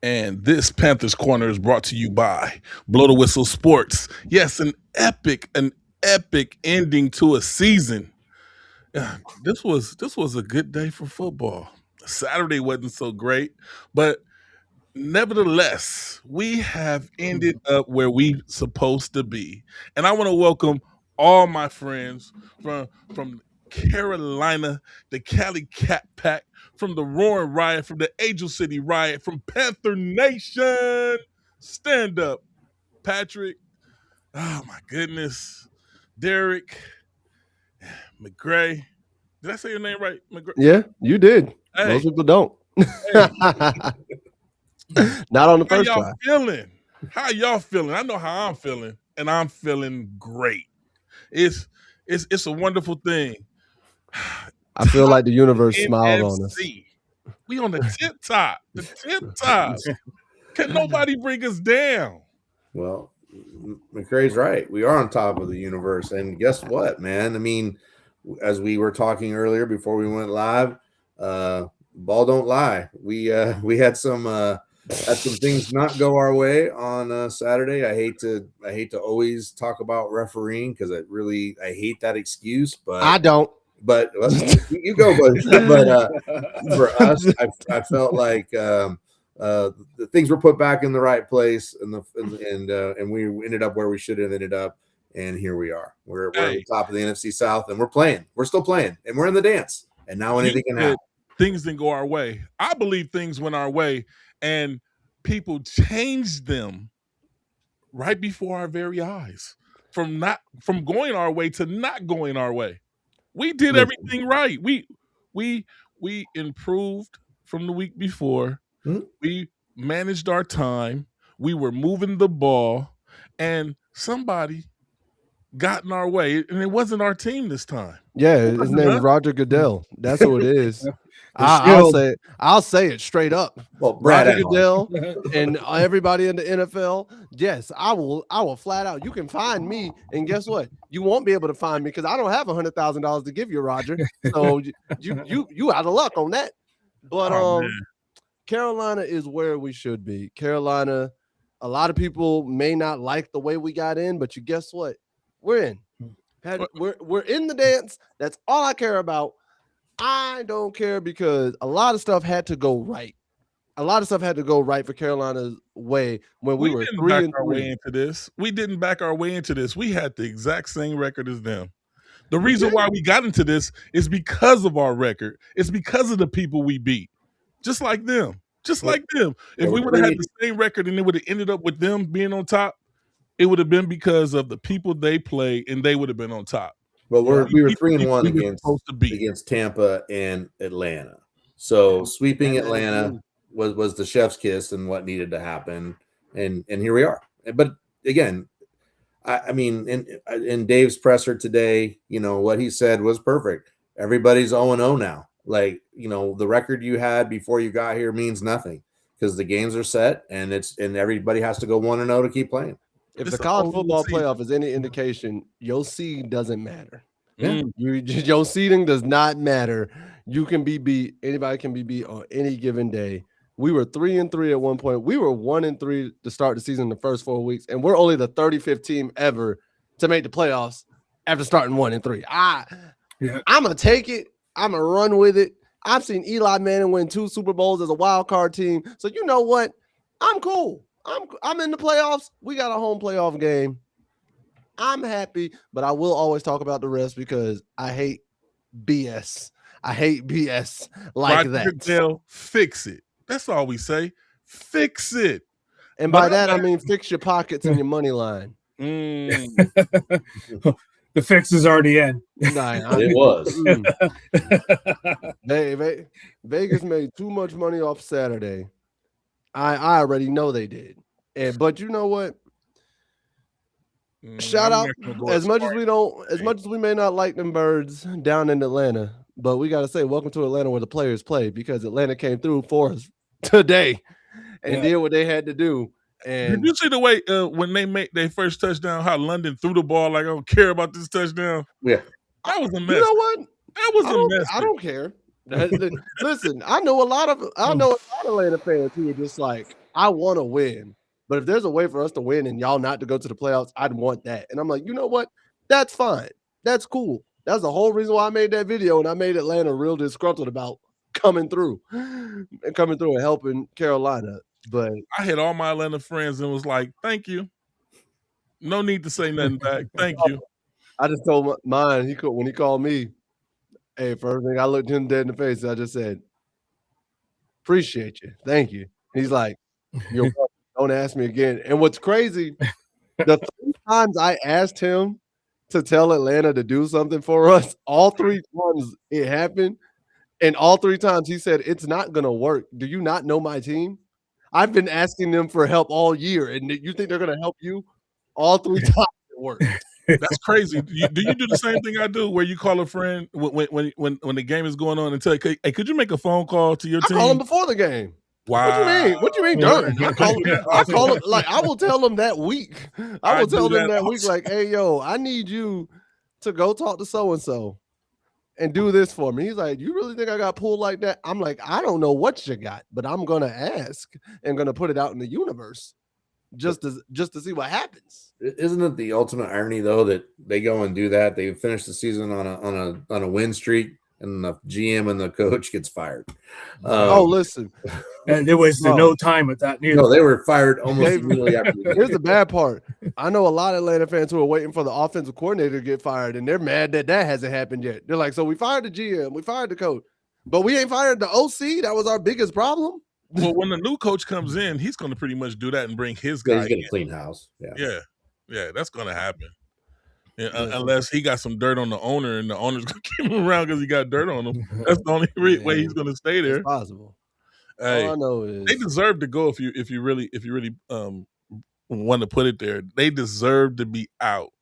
And this Panthers Corner is brought to you by Blow the Whistle Sports. Yes, an epic ending to a season. This was a good day for football. Saturday wasn't so great, but nevertheless, we have ended up where we supposed to be. And I want to welcome all my friends from Carolina, the Cali Cat Pack, from the Roaring Riot, from the Angel City Riot, from Panther Nation. Stand up, Patrick. Oh my goodness. Derek, McGray. Did I say your name right? McGray? Yeah, you did. Hey. Most people don't. Hey. Not on the first How try. y'all feeling? How y'all feeling? I know how I'm feeling, and I'm feeling great. It's a wonderful thing. I feel like the universe smiled on us. We on the tip top. The tip top. Can nobody bring us down? Well, McCrae's right. We are on top of the universe. And guess what, man? I mean, as we were talking earlier before we went live, ball don't lie. We had some things not go our way on Saturday. I hate to always talk about refereeing because I hate that excuse, but I don't. But you go, buddy. But for us, I felt like the things were put back in the right place, and we ended up where we should have ended up, and here we are. We're at the top of the NFC South, and we're playing. We're still playing, and we're in the dance. And now anything can happen. Things didn't go our way. I believe things went our way, and people changed them right before our very eyes, from going our way to not going our way. We did everything right. We improved from the week before. Mm-hmm. We managed our time. We were moving the ball, and somebody got in our way, and it wasn't our team this time. Yeah, his name is Roger Goodell. That's who it is. I'll say it straight up. Well, Roger Goodell and everybody in the NFL. Yes, I will flat out. You can find me, and guess what? You won't be able to find me because I don't have $100,000 to give you, Roger. So you out of luck on that. But Carolina is where we should be. Carolina. A lot of people may not like the way we got in, but guess what? We're in. We're in the dance. That's all I care about. I don't care because a lot of stuff had to go right. A lot of stuff had to go right for Carolina's way when we were 3-3. We didn't back our way into this. We had the exact same record as them. The reason why we got into this is because of our record. It's because of the people we beat. Just like them. If we would have had the same record and it would have ended up with them being on top, it would have been because of the people they play, and they would have been on top. Well, we were 3-1 against Tampa and Atlanta. So sweeping Atlanta was the chef's kiss and what needed to happen, and here we are. But again, I mean, in Dave's presser today, what he said was perfect. Everybody's 0-0 now. Like, the record you had before you got here means nothing because the games are set, and everybody has to go 1-0 to keep playing. If the college football playoff is any indication, your seed doesn't matter. Yeah. Your seeding does not matter. You can be beat. Anybody can be beat on any given day. We were 3-3 at one point. We were 1-3 to start the season the first 4 weeks, and we're only the 35th team ever to make the playoffs after starting 1-3. I'm gonna take it. I'm gonna run with it. I've seen Eli Manning win 2 Super Bowls as a wild card team. So you know what? I'm cool. I'm in the playoffs. We got a home playoff game. I'm happy, but I will always talk about the rest because I hate BS. I hate BS like that. Fix it. That's all we say. Fix it. And by that, I mean fix your pockets and your money line. The fix is already in. It was. Vegas made too much money off Saturday. I already know they did. But you know what? Shout out as much as we may not like them birds down in Atlanta, but we got to say welcome to Atlanta where the players play because Atlanta came through for us today and did what they had to do. And did you see the way when they made their first touchdown, how London threw the ball like I don't care about this touchdown? Yeah. That was a mess. You know what? That was a mess. I don't care. Listen, I know a lot of Atlanta fans who are just like, I want to win. But if there's a way for us to win and y'all not to go to the playoffs, I'd want that. And I'm like, you know what? That's fine. That's cool. That's the whole reason why I made that video, and I made Atlanta real disgruntled about coming through and helping Carolina. But I had all my Atlanta friends and was like, thank you. No need to say nothing back. Thank you. I just told mine, when he called me, hey, first thing I looked him dead in the face, I just said, appreciate you. Thank you. And he's like, you're welcome. Don't ask me again. And what's crazy, the 3 times I asked him to tell Atlanta to do something for us, all 3 times it happened. And all 3 times he said, it's not going to work. Do you not know my team? I've been asking them for help all year. And you think they're going to help you? All 3 times it worked. That's crazy. Do you do the same thing I do, where you call a friend when the game is going on and tell, hey, could you make a phone call to your team? I call them before the game. Wow. What do you mean during? I call them like I will tell them that week. I will tell them that week, like, hey, yo, I need you to go talk to so and so and do this for me. He's like, you really think I got pulled like that? I'm like, I don't know what you got, but I'm gonna ask and gonna put it out in the universe just to see what happens. Isn't it the ultimate irony though that they go and do that? They finish the season on a win streak, and the GM and the coach gets fired. Listen, and there was no time at that. No, they were fired almost immediately after. Here's the bad part. I know a lot of Atlanta fans who are waiting for the offensive coordinator to get fired, and they're mad that hasn't happened yet. They're like, so we fired the GM, we fired the coach, but we ain't fired the OC. That was our biggest problem. Well, when the new coach comes in, he's going to pretty much do that and bring his guy. He's going to clean house. Yeah, that's going to happen. Yeah, unless he got some dirt on the owner, and the owner's going to keep him around because he got dirt on him. That's the only way he's going to stay there. It's possible. Hey, all I know is they deserve to go if you really want to put it there. They deserve to be out.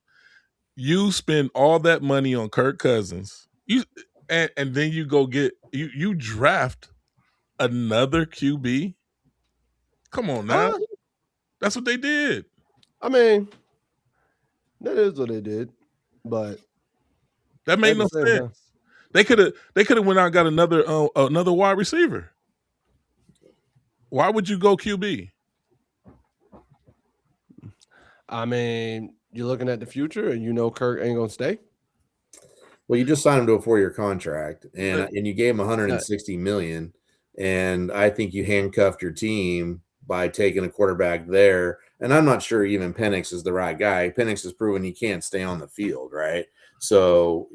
You spend all that money on Kirk Cousins, and then you go get you draft another QB. Come on now, that's what they did. I mean, that is what they did, but that made no sense. They could have went out and got another wide receiver. Why would you go QB? I mean, you're looking at the future, and you know Kirk ain't gonna stay. Well, you just signed him to a 4-year contract, and you gave him $160 million, and I think you handcuffed your team by taking a quarterback there. And I'm not sure even Penix is the right guy. Penix has proven he can't stay on the field, right? So,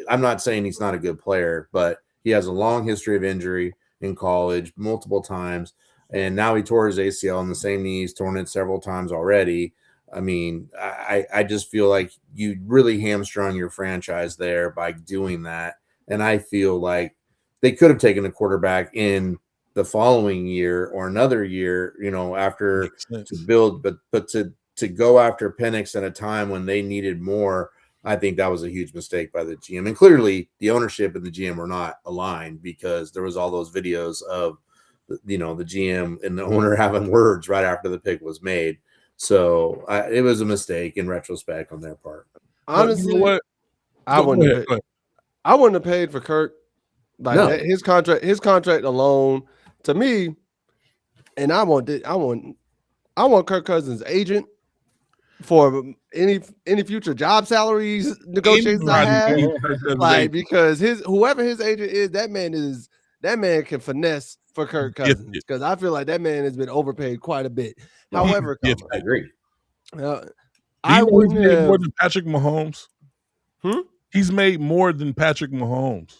I'm not saying he's not a good player, but he has a long history of injury in college, multiple times, and now he tore his ACL in the same knee. He's torn it several times already. I mean, I just feel like you really hamstrung your franchise there by doing that. And I feel like they could have taken a quarterback in the following year or another year, after to build, but to go after Penix at a time when they needed more, I think that was a huge mistake by the GM. And clearly the ownership and the GM were not aligned, because there was all those videos of, the GM and the owner having words right after the pick was made. So it was a mistake in retrospect on their part. Honestly, you know what? I wouldn't have paid for Kirk. Like his contract alone, to me, and I want Kirk Cousins' agent for any future job salaries negotiations I have, because whoever his agent is, that man can finesse for Kirk Cousins, because I feel like that man has been overpaid quite a bit. However, I agree. I wouldn't have more than Patrick Mahomes. He's made more than Patrick Mahomes.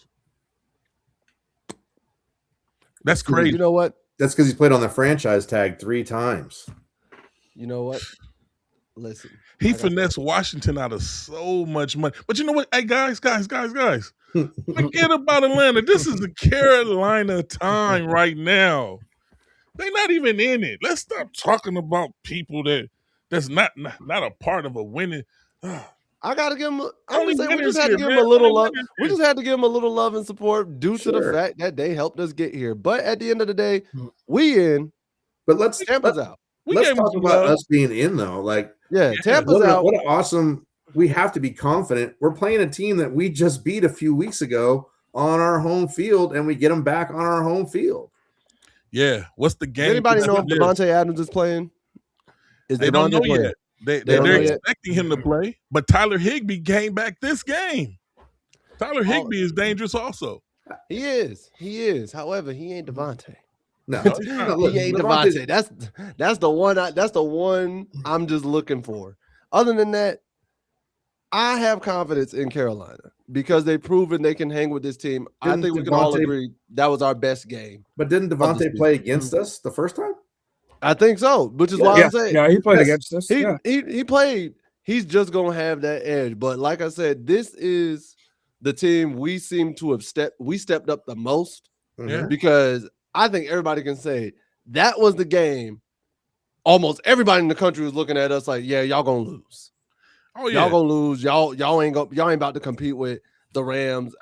That's crazy. You know what? That's because he's played on the franchise tag 3 times. You know what? Listen, he finessed Washington out of so much money. But you know what? Hey, guys. Forget about Atlanta. This is the Carolina time right now. They're not even in it. Let's stop talking about people that's not a part of a winning. I gotta give him. We just had to give him a little love. We just had to give him a little love and support due to the fact that they helped us get here. But at the end of the day, we in. But Tampa's out. Let's talk about us being in though. Tampa's out. What an awesome. We have to be confident. We're playing a team that we just beat a few weeks ago on our home field, and we get them back on our home field. Yeah. What's the Does game? anybody know if Yeah. Devontae Adams is playing? Is They don't Devontae know playing? yet. They They're don't know yet? expecting him to play, but Tyler Higbee came back this game. Tyler Higbee is dangerous also. He is. He is. However, he ain't Devontae. No, No, he's not. He ain't Devontae. That's the one. That's the one I'm just looking for. Other than that, I have confidence in Carolina because they've proven they can hang with this team. I think we can all agree that was our best game. But didn't Devontae play against us the first time? I think so, which is why I'm saying. Yeah, he played against us. He played. He's just gonna have that edge. But like I said, this is the team we seem to have stepped up the most. Yeah. Because I think everybody can say that was the game. Almost everybody in the country was looking at us like, yeah, y'all gonna lose. Oh yeah, y'all gonna lose. Y'all ain't about to compete with the Rams,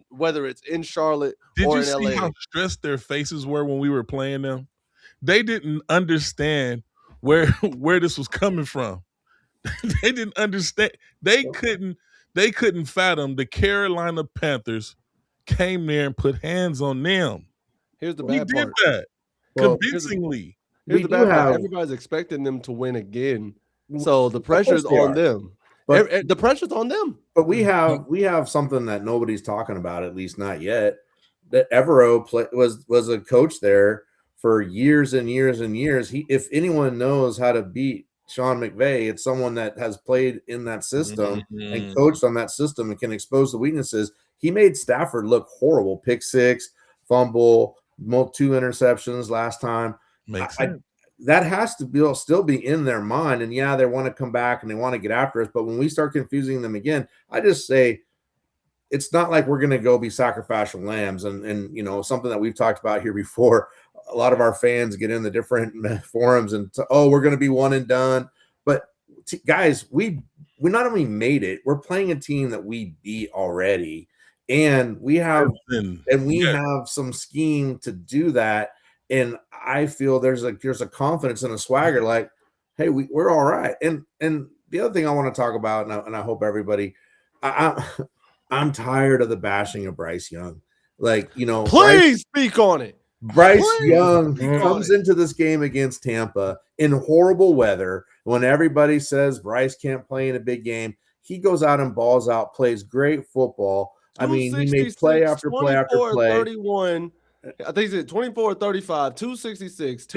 whether it's in Charlotte or in LA. Did you see how stressed their faces were when we were playing them? They didn't understand where this was coming from. They didn't understand. They couldn't fathom the Carolina Panthers came there and put hands on them. Here's the bad part. We did that convincingly. Here's the bad part. Everybody's expecting them to win again, so the pressure's on them. But the pressure's on them. But we have something that nobody's talking about, at least not yet. That Evero was a coach there for years and years and years. If anyone knows how to beat Sean McVay, it's someone that has played in that system and coached on that system and can expose the weaknesses. He made Stafford look horrible. Pick six, fumble, 2 interceptions last time. Makes sense. That has to still be in their mind. And yeah, they want to come back and they want to get after us. But when we start confusing them again, I just say it's not like we're going to go be sacrificial lambs. And something that we've talked about here before, a lot of our fans get in the different forums and we're going to be one and done. But guys, we not only made it, we're playing a team that we beat already. And we have have some scheme to do that. And I feel there's a confidence and a swagger like, hey, we're all right. And the other thing I want to talk about, and I hope everybody, I'm tired of the bashing of Bryce Young. Please speak on it. Bryce Young comes into this game against Tampa in horrible weather when everybody says Bryce can't play in a big game. He goes out and balls out, plays great football. I mean, he made play after play after play. 31. I think it's 24-35, 266,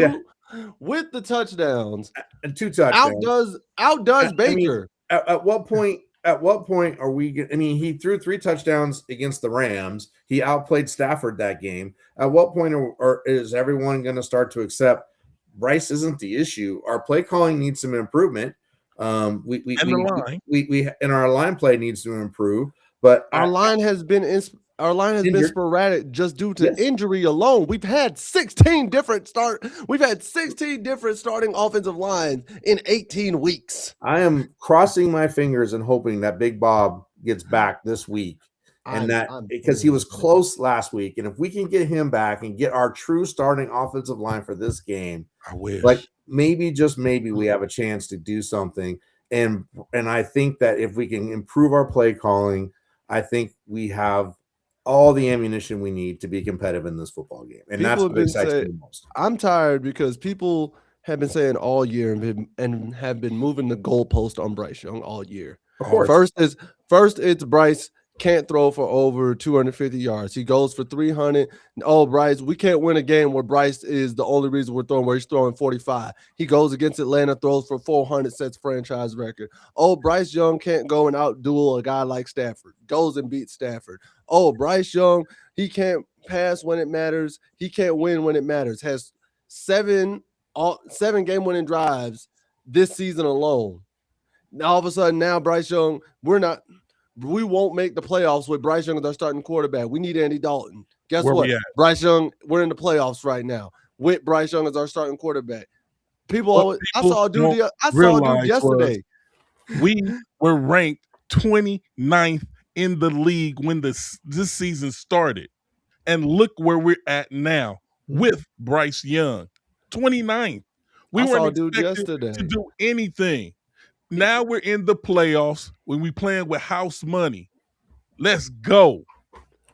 with the touchdowns and 2 touchdowns. Outdoes Baker. At what point are we? I mean, he threw 3 touchdowns against the Rams. He outplayed Stafford that game. At what point is everyone going to start to accept Bryce isn't the issue? Our play calling needs some improvement. Our line play needs to improve. But our line has been sporadic just due to injury alone. We've had 16 different starting offensive lines in 18 weeks. I am crossing my fingers and hoping that Big Bob gets back this week. Because he was close last week. And if we can get him back and get our true starting offensive line for this game, I wish. Maybe we have a chance to do something. And I think that if we can improve our play calling, I think we have all the ammunition we need to be competitive in this football game. And that's what excites me the most. I'm tired because people have been saying all year and have been moving the goalpost on Bryce Young all year. Of course. First it's Bryce can't throw for over 250 yards. He goes for 300. Oh, Bryce, we can't win a game where Bryce is the only reason we're throwing, where he's throwing 45. He goes against Atlanta, throws for 400, sets franchise record. Oh, Bryce Young can't go and outduel a guy like Stafford. Goes and beats Stafford. Oh, Bryce Young, he can't pass when it matters. He can't win when it matters. Has 7 game-winning drives this season alone. Now, all of a sudden, Bryce Young, we won't make the playoffs with Bryce Young as our starting quarterback. We need Andy Dalton. Guess what? Bryce Young, we're in the playoffs right now with Bryce Young as our starting quarterback. I saw a dude yesterday. We were ranked 29th in the league when this season started. And look where we're at now with Bryce Young. 29th. We weren't expected to do anything. Now we're in the playoffs when we playing with house money. Let's go.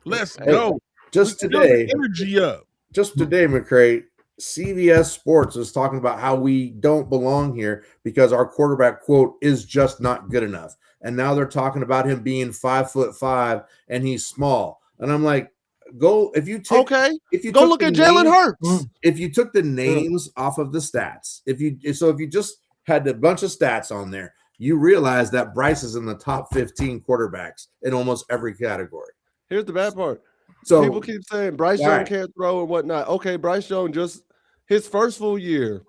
Let's go. Just today, energy up. Just today, McCray, CBS Sports is talking about how we don't belong here because our quarterback, quote, is just not good enough. And now they're talking about him being 5'5" and he's small. And I'm like, go if you take go look at Jalen Hurts. If you took the names off of the stats, if you just had a bunch of stats on there, you realize that Bryce is in the top 15 quarterbacks in almost every category. Here's the bad part. So people keep saying Bryce Young can't throw and whatnot. Okay, Bryce Young just his first full year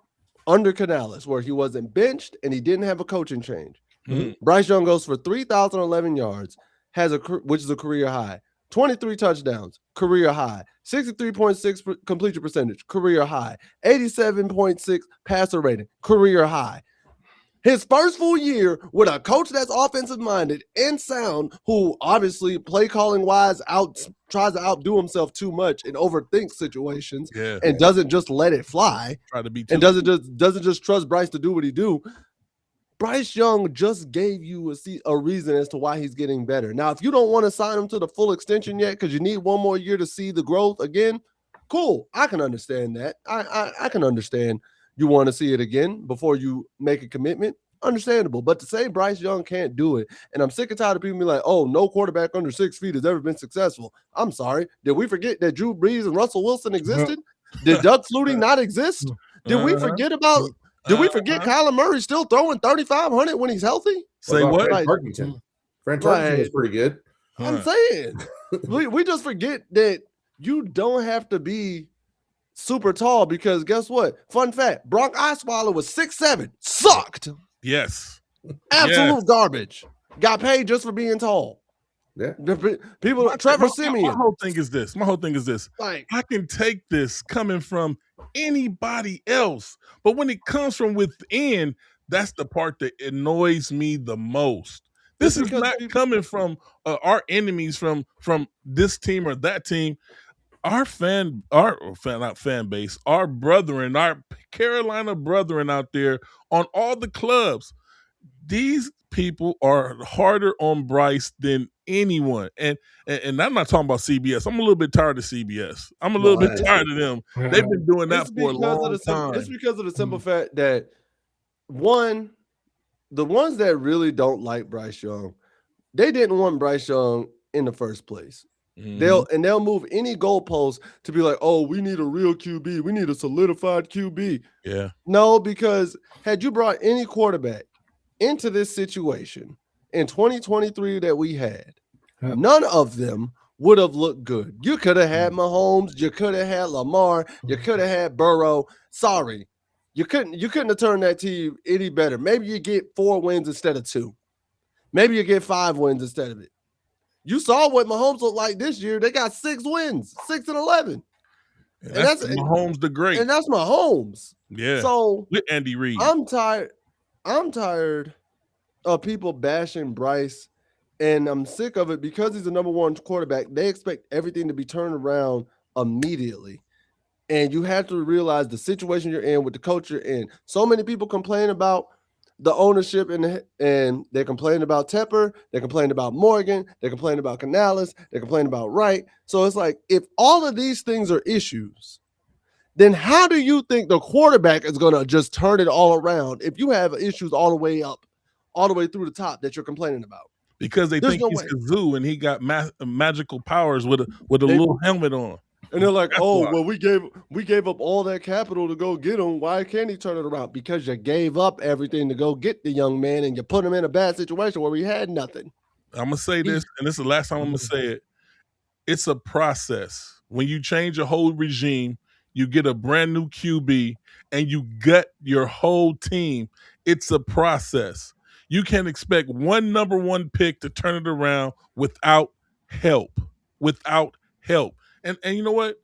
under Canales, where he wasn't benched and he didn't have a coaching change. Mm-hmm. Bryce Young goes for 3,011 yards, which is a career high. 23 touchdowns, career high. 63.6 completion percentage, career high. 87.6 passer rating, career high. His first full year with a coach that's offensive minded and sound, who obviously play calling wise tries to outdo himself too much and overthinks situations and doesn't just let it fly. And doesn't just trust Bryce to do what he do. Bryce Young just gave you a reason as to why he's getting better. Now, if you don't want to sign him to the full extension yet because you need one more year to see the growth again, cool. I can understand that. I can understand you want to see it again before you make a commitment. Understandable. But to say Bryce Young can't do it, and I'm sick and tired of people being like, oh, no quarterback under 6 feet has ever been successful. I'm sorry. Did we forget that Drew Brees and Russell Wilson existed? Did Doug Flutie not exist? Did we forget about... Did we forget Kyler Murray still throwing 3,500 when he's healthy? Say what? Frank Tarkenton is pretty good. I'm saying. we just forget that you don't have to be super tall because guess what? Fun fact, Brock Osweiler was 6'7", sucked. Yes. Absolute garbage. Got paid just for being tall. Yeah. People, Trevor Siemian. My whole thing is this. Like, I can take this coming from anybody else, but when it comes from within, that's the part that annoys me the most. This is not coming from our enemies from this team or that team. Our fan base, our brethren, our Carolina brethren out there on all the clubs. These people are harder on Bryce than anyone. And I'm not talking about CBS. I'm a little bit tired of CBS. I'm a little bit tired of them. They've been doing that for a long time. It's because of the simple fact that, one, the ones that really don't like Bryce Young, they didn't want Bryce Young in the first place. Mm-hmm. They'll move any goalpost to be like, oh, we need a real QB. We need a solidified QB. Yeah. No, because had you brought any quarterback into this situation in 2023 that we had, none of them would have looked good. You could have had Mahomes, you could have had Lamar, you could have had Burrow. Sorry, you couldn't have turned that team any better. Maybe you get 4 wins instead of 2. Maybe you get 5 wins instead of it. You saw what Mahomes looked like this year. They got 6 wins, 6-11. And that's Mahomes the Great. And that's Mahomes. Yeah. So with Andy Reid. I'm tired of people bashing Bryce, and I'm sick of it because he's the number 1 quarterback. They expect everything to be turned around immediately. And you have to realize the situation you're in with the coach you're in. So many people complain about the ownership and they complain about Tepper, they complain about Morgan, they complain about Canales, they complain about Wright. So it's like, if all of these things are issues, then how do you think the quarterback is going to just turn it all around if you have issues all the way up, all the way through the top that you're complaining about? Because they think he's Kazoo and he got magical powers with a little helmet on. And they're like, well, we gave up all that capital to go get him. Why can't he turn it around? Because you gave up everything to go get the young man and you put him in a bad situation where he had nothing. I'm going to say this, and this is the last time I'm going to say it. It's a process. When you change a whole regime, you get a brand new QB, and you gut your whole team. It's a process. You can't expect one number 1 pick to turn it around without help. And you know what?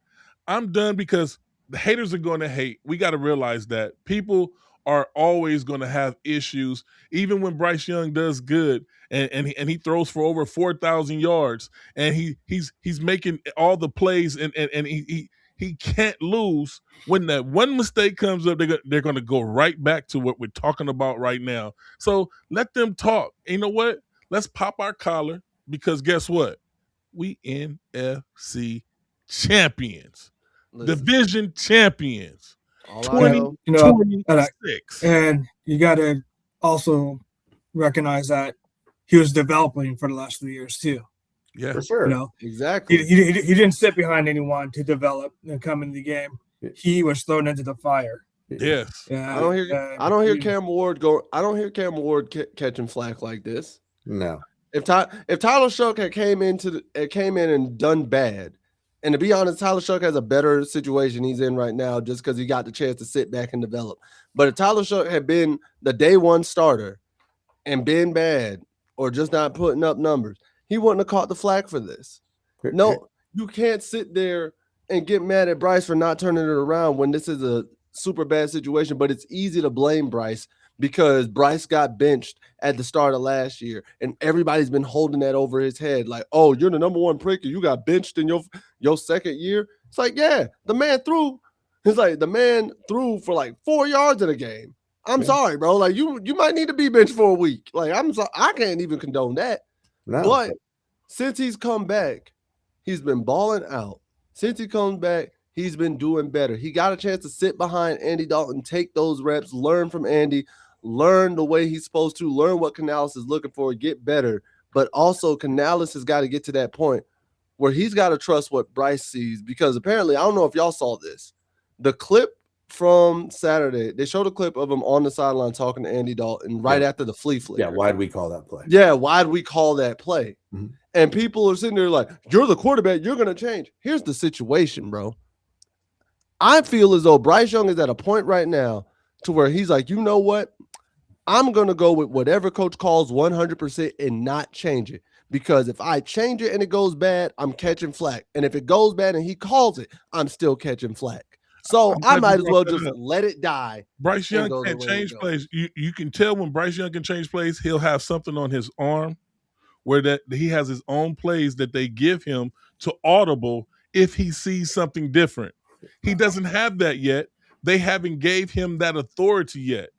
I'm done because the haters are going to hate. We got to realize that people are always going to have issues, even when Bryce Young does good and he throws for over 4,000 yards and he's making all the plays and he can't lose. When that one mistake comes up, they're going to go right back to what we're talking about right now. So let them talk. You know what? Let's pop our collar because guess what? We NFC champions. division champions. All I know, 2026. And you got to also recognize that he was developing for the last 3 years too. Yeah, for sure. You know, exactly. He didn't sit behind anyone to develop and come into the game. He was thrown into the fire. Yes. I don't hear Cam Ward go. I don't hear Cam Ward catching flack like this. No. If Tyler Shough had came in and done bad, and to be honest, Tyler Shough has a better situation he's in right now just because he got the chance to sit back and develop. But if Tyler Shough had been the day one starter and been bad or just not putting up numbers, he wouldn't have caught the flack for this. No, you can't sit there and get mad at Bryce for not turning it around when this is a super bad situation, but it's easy to blame Bryce because Bryce got benched at the start of last year and everybody's been holding that over his head like, oh, you're the number one pick and you got benched in your second year. It's like, yeah, the man threw for like 4 yards in a game. I'm sorry, bro. Like you might need to be benched for a week. Like I'm sorry, I can't even condone that. No. But since he's come back, he's been balling out. Since he comes back, he's been doing better. He got a chance to sit behind Andy Dalton, take those reps, learn from Andy, learn the way he's supposed to, learn what Canales is looking for, get better. But also Canales has got to get to that point where he's got to trust what Bryce sees because apparently, I don't know if y'all saw this. The clip from Saturday, they showed a clip of him on the sideline talking to Andy Dalton right after the flea flicker. Yeah, why'd we call that play? Yeah, why'd we call that play? Mm-hmm. And people are sitting there like, you're the quarterback, you're going to change. Here's the situation, bro. I feel as though Bryce Young is at a point right now to where he's like, you know what? I'm going to go with whatever coach calls 100% and not change it. Because if I change it and it goes bad, I'm catching flack. And if it goes bad and he calls it, I'm still catching flack. So I might as well just let it die. Bryce Young can't change plays. You can tell when Bryce Young can change plays, he'll have something on his arm where that he has his own plays that they give him to audible if he sees something different. He doesn't have that yet. They haven't gave him that authority yet.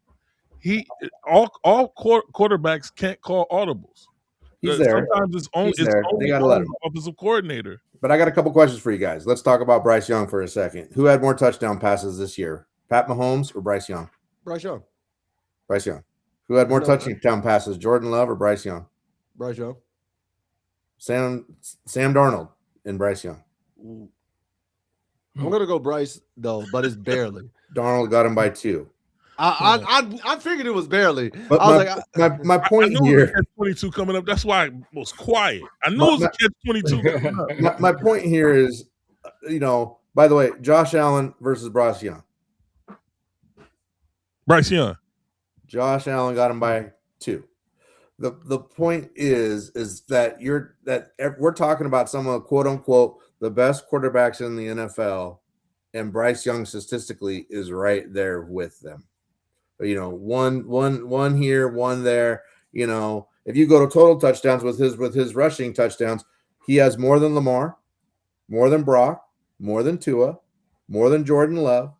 All quarterbacks can't call audibles. He's there. Sometimes it's only the offensive coordinator. But I got a couple questions for you guys. Let's talk about Bryce Young for a second. Who had more touchdown passes this year, Pat Mahomes or Bryce Young? Bryce Young. Bryce Young. Who had more touchdown passes, Jordan Love or Bryce Young? Bryce Young. Sam Darnold and Bryce Young. I'm gonna go Bryce though, but it's barely. Darnold got him by 2. I figured it was barely. But my point here, catch 22 coming up. That's why I was quiet. I know it was a catch 22 coming up. My point here is, by the way, Josh Allen versus Bryce Young. Bryce Young. Josh Allen got him by 2. The point is that we're talking about some of quote unquote the best quarterbacks in the NFL, and Bryce Young statistically is right there with them. One here, one there. If you go to total touchdowns with his rushing touchdowns, he has more than Lamar, more than Brock, more than Tua, more than Jordan Love,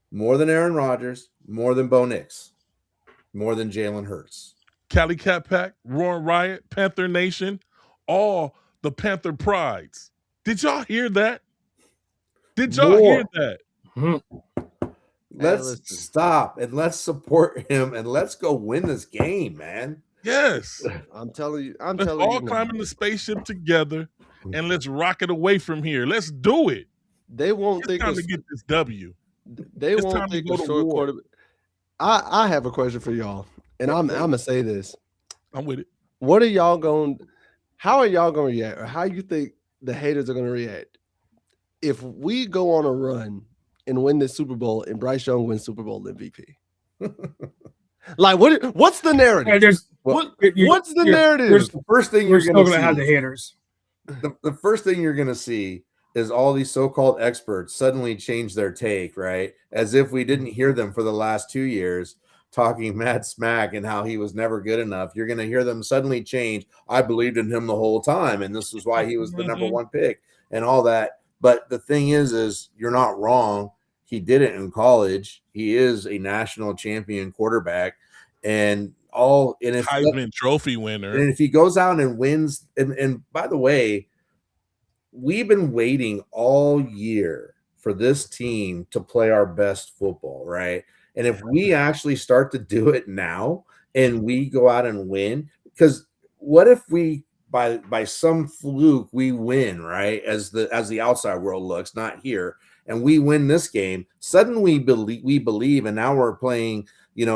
more than Aaron Rodgers, more than Bo Nix, more than Jalen Hurts. Cali Cat Pack, Roaring Riot, Panther Nation, all the Panther prides. Did y'all hear that? Did y'all hear that? Mm-hmm. Let's stop and let's support him and let's go win this game, man. Yes. I'm telling you. Let's all climb in the spaceship together and let's rock it away from here. Let's do it. They won't think it's time to get this W. They won't think a short quarterback. I have a question for y'all, and I'm gonna say this. I'm with it. How are y'all gonna react, or how you think the haters are gonna react if we go on a run and win this Super Bowl and Bryce Young wins Super Bowl MVP? Like what's the narrative? What's the narrative? The first thing you're going to have the haters. The first thing you're going to see is all these so-called experts suddenly change their take, right? As if we didn't hear them for the last 2 years talking mad smack and how he was never good enough. You're going to hear them suddenly change. I believed in him the whole time, and this is why he was the number one pick and all that. But the thing is you're not wrong. He did it in college. He is a national champion quarterback, and if Heisman Trophy winner. And if he goes out and wins, and by the way, we've been waiting all year for this team to play our best football, right? And if we actually start to do it now and we go out and win, because what if we by some fluke we win, right? As the outside world looks, not here, and we win this game, suddenly we believe, and now we're playing,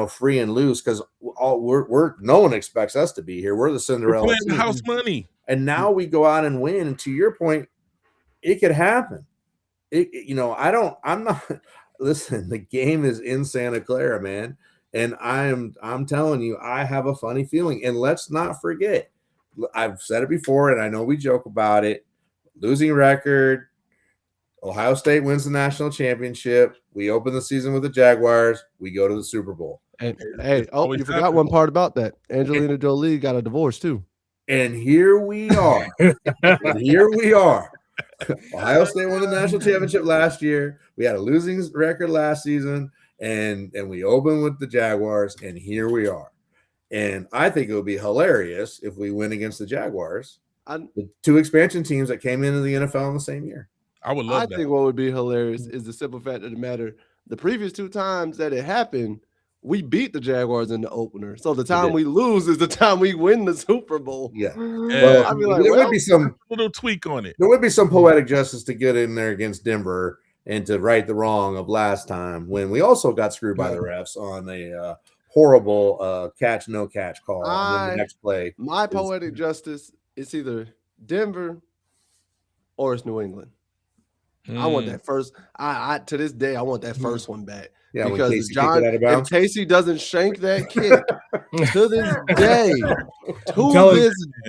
free and loose because we're no one expects us to be here. We're the Cinderella team. House money. And now we go out and win. And to your point, it could happen. I'm not listen, the game is in Santa Clara, man. And I'm telling you, I have a funny feeling. And let's not forget, I've said it before, and I know we joke about it. Losing record. Ohio State wins the national championship. We open the season with the Jaguars. We go to the Super Bowl. And you forgot one part about that. Angelina Jolie got a divorce too. And here we are. Ohio State won the national championship last year. We had a losing record last season, and we open with the Jaguars, and here we are. And I think it would be hilarious if we win against the Jaguars, the two expansion teams that came into the NFL in the same year. I would love that. I think what would be hilarious is the simple fact of the matter. The previous 2 times that it happened, we beat the Jaguars in the opener. So the time we lose is the time we win the Super Bowl. Yeah. Well, I mean, there would be some little tweak on it. There would be some poetic justice to get in there against Denver and to right the wrong of last time when we also got screwed by the refs on a horrible catch, no catch call. And then the next play. My poetic justice is either Denver or it's New England. I want that first. I to this day, I want that first one back. Yeah, because if Casey doesn't shank that kick to this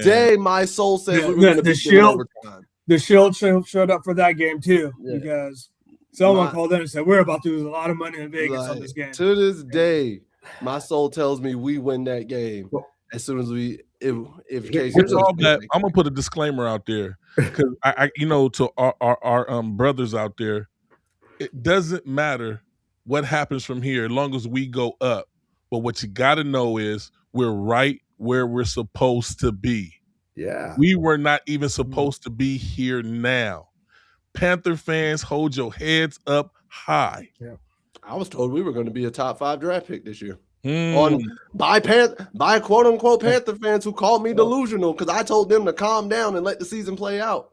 day, my soul says we're going to be overtime. The Shield showed up for that game too because someone called in and said we're about to lose a lot of money in Vegas on this game. To this day, my soul tells me we win that game as soon as if Casey. I'm gonna put a disclaimer out there because I to our brothers out there, it doesn't matter what happens from here as long as we go up. But what you got to know is we're right where we're supposed to be. Yeah, we were not even supposed to be here now. Panther fans, hold your heads up high. Yeah, I was told we were going to be a top 5 draft pick this year. By quote unquote Panther fans who called me delusional because I told them to calm down and let the season play out.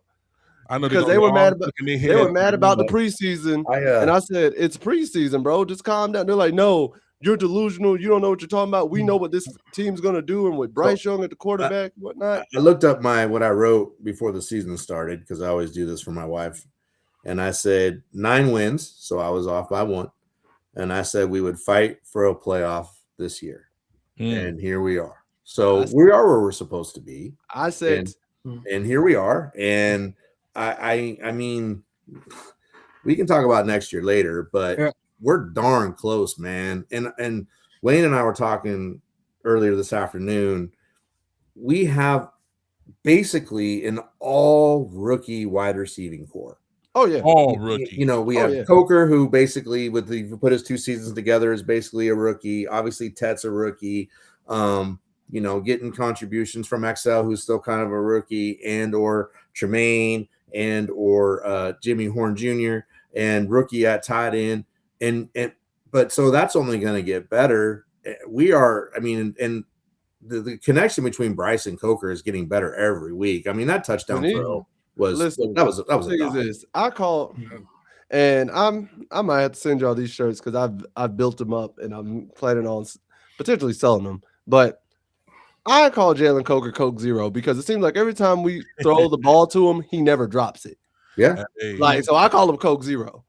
I know because they were mad about the preseason, and I said it's preseason, bro. Just calm down. They're like, no, you're delusional. You don't know what you're talking about. We know what this team's gonna do, and with Bryce Young at the quarterback, whatnot. I looked up what I wrote before the season started because I always do this for my wife, and I said 9 wins, so I was off by 1, and I said we would fight for a playoff this year, and here we are. So we are where we're supposed to be. I said, and here we are, and. I mean, we can talk about next year later, but we're darn close, man. And Wayne and I were talking earlier this afternoon. We have basically an all rookie wide receiving core. Oh yeah, all rookie. We have Coker, who basically put his 2 seasons together is basically a rookie. Obviously, Tet's a rookie. Getting contributions from XL, who's still kind of a rookie, and or Tremaine. And or Jimmy Horn Jr. and rookie at tight end, but so that's only going to get better. We are, and the connection between Bryce and Coker is getting better every week. I mean, that touchdown throw was that was. I call, and I might have to send y'all these shirts because I've built them up and I'm planning on potentially selling them, but. I call Jalen Coker Coke Zero because it seems like every time we throw the ball to him, he never drops it. Yeah, so I call him Coke Zero.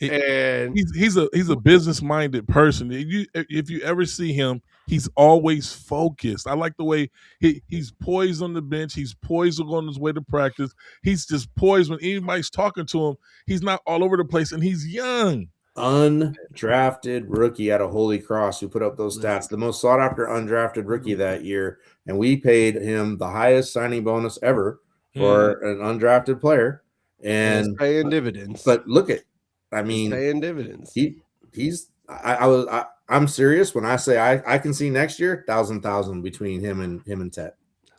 And he's a business-minded person. If you ever see him, he's always focused. I like the way he's poised on the bench. He's poised on his way to practice. He's just poised when anybody's talking to him. He's not all over the place, and he's young. Undrafted rookie out of Holy Cross who put up those stats, the most sought after undrafted rookie that year, and we paid him the highest signing bonus ever for an undrafted player, and he's paying dividends. But look at, he's paying dividends. I'm serious when I say I can see next year 1,000 between him and Ted.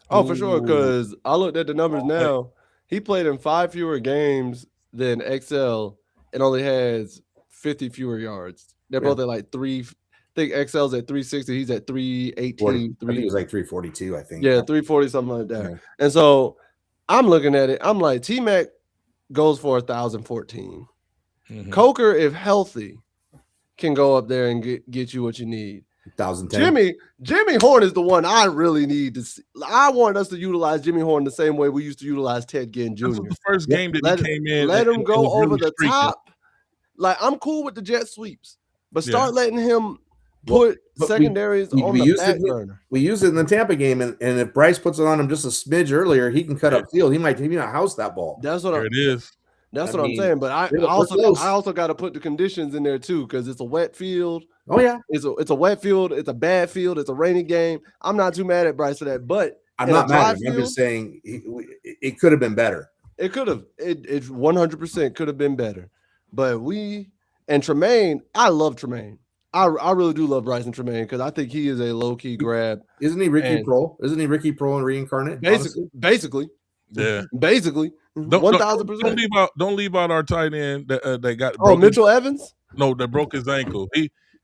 Oh, for sure, because I looked at the numbers now. He played in 5 fewer games than XL. and only has 50 fewer yards. They're both at like 3. I think XL's at 360. He's at 318. I think it was like 342. I think. Yeah, 340, something like that. Yeah. And so I'm looking at it. I'm like, T-Mac goes for 1,014. Mm-hmm. Coker, if healthy, can go up there and get you what you need. 1,010. Jimmy Horn is the one I really need to see. I want us to utilize Jimmy Horn the same way we used to utilize Ted Ginn Jr. This was the first game that he came in. Let him go over the top. Like, I'm cool with the jet sweeps, but start letting him put secondaries on the back burner. We used it in the Tampa game, and if Bryce puts it on him just a smidge earlier, he can cut upfield. He might house that ball. That's what it is. That's what I'm saying. But I also got to put the conditions in there too, because it's a wet field. Oh yeah, it's a wet field. It's a bad field. It's a rainy game. I'm not too mad at Bryce for that, but I'm not mad at him. I'm just saying it could have been better. It could have. It 100% could have been better. But Tremaine, I love Tremaine. I really do love Bryson Tremaine because I think he is a low-key grab. Isn't he Ricky Prohl? Isn't he Ricky Prohl and reincarnate? Basically. Yeah. Basically. 1,000%. Don't leave out our tight end that they got. Mitchell Evans? No, that broke his ankle.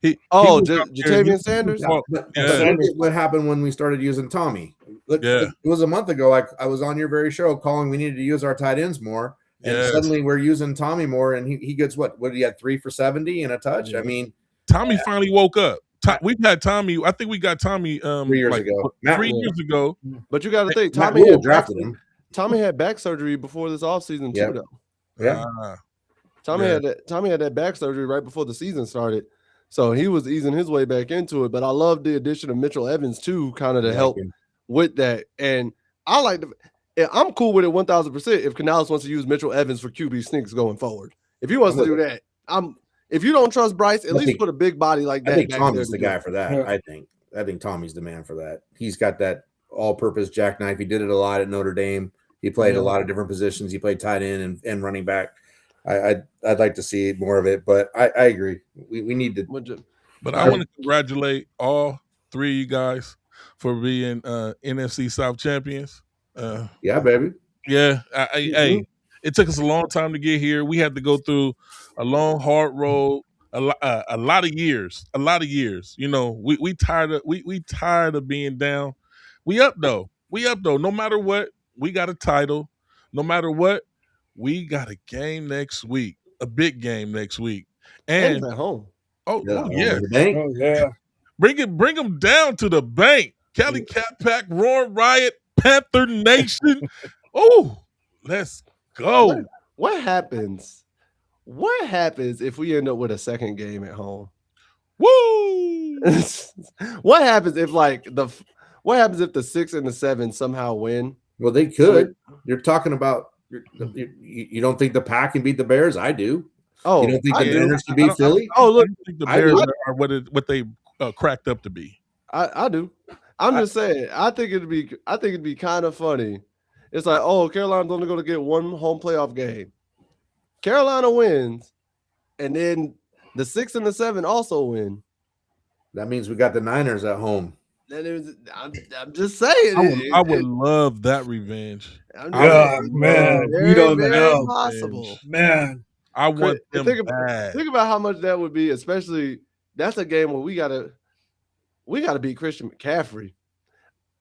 Jatavian Sanders? What happened when we started using Tommy? It was a month ago. I was on your very show calling we needed to use our tight ends more. And suddenly we're using Tommy more, and he gets what did he have 3 for 70 and a touch? Yeah. I mean, Tommy finally woke up. We've had Tommy. I think we got Tommy 3 years ago. 3 years ago. But you got to think Tommy had back surgery before this offseason too, though. Yeah. Tommy had that back surgery right before the season started, so he was easing his way back into it. But I love the addition of Mitchell Evans too, kind of to help with that. And I like I'm cool with it 1,000% if Canales wants to use Mitchell Evans for QB sneaks going forward. If he wants to do that, if you don't trust Bryce, at least put a big body like that. I think Tommy's the guy for that. Yeah. I think Tommy's the man for that. He's got that all-purpose jackknife. He did it a lot at Notre Dame. He played a lot of different positions. He played tight end and running back. I'd like to see more of it, but I agree. We need to. But I want to congratulate all 3 of you guys for being NFC South champions. Yeah, baby. Yeah. Hey, it took us a long time to get here. We had to go through a long, hard road, a lot of years. You know, we tired of being down. We up though. No matter what, we got a title. No matter what, we got a game next week, a big game next week, and at home. Oh yeah. Bring them down to the bank. Cali Cat Pack, Roar Riot, Panther Nation. Oh, let's go. What happens? What happens if we end up with a second game at home? Woo! What happens if the 6 and the 7 somehow win? Well, they could. You're talking about you don't think the Pack can beat the Bears? I do. Oh, you don't think the Bears can beat Philly? Look, I think the Bears are what they cracked up to be. I do. I'm just saying. I think it'd be kind of funny. It's like, Carolina's only going to get one home playoff game. Carolina wins, and then the 6 and the 7 also win. That means we got the Niners at home. I'm just saying. I would love that revenge. Man, we don't know. Possible, man. I want them think about how much that would be. Especially that's a game where we gotta beat Christian McCaffrey.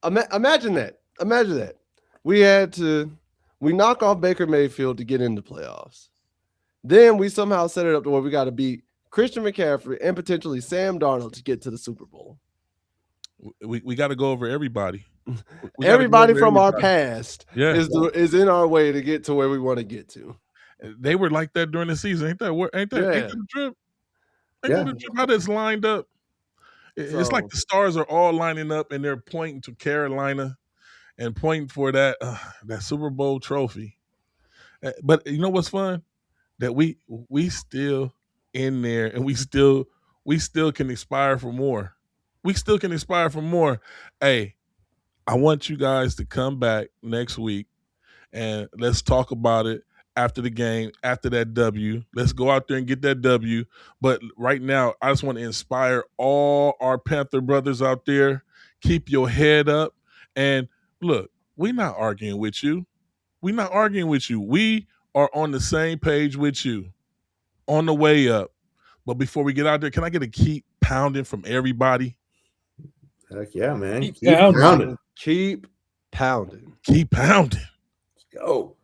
Imagine that. We knock off Baker Mayfield to get into playoffs. Then we somehow set it up to where we got to beat Christian McCaffrey and potentially Sam Darnold to get to the Super Bowl. We got to go over everybody. Everybody from our past is in our way to get to where we want to get to. They were like that during the season. Ain't that the trip? Ain't that the trip how that's lined up? It's like the stars are all lining up and they're pointing to Carolina and pointing for that Super Bowl trophy. But you know what's fun? That we still in there and we still can aspire for more. We still can aspire for more. Hey, I want you guys to come back next week and let's talk about it after the game, after that W. Let's go out there and get that W. But right now, I just want to inspire all our Panther brothers out there. Keep your head up. And look, we're not arguing with you. We are on the same page with you. on the way up. But before we get out there, can I get a keep pounding from everybody? Heck yeah, man. Keep pounding. Keep pounding. Keep pounding. Let's go.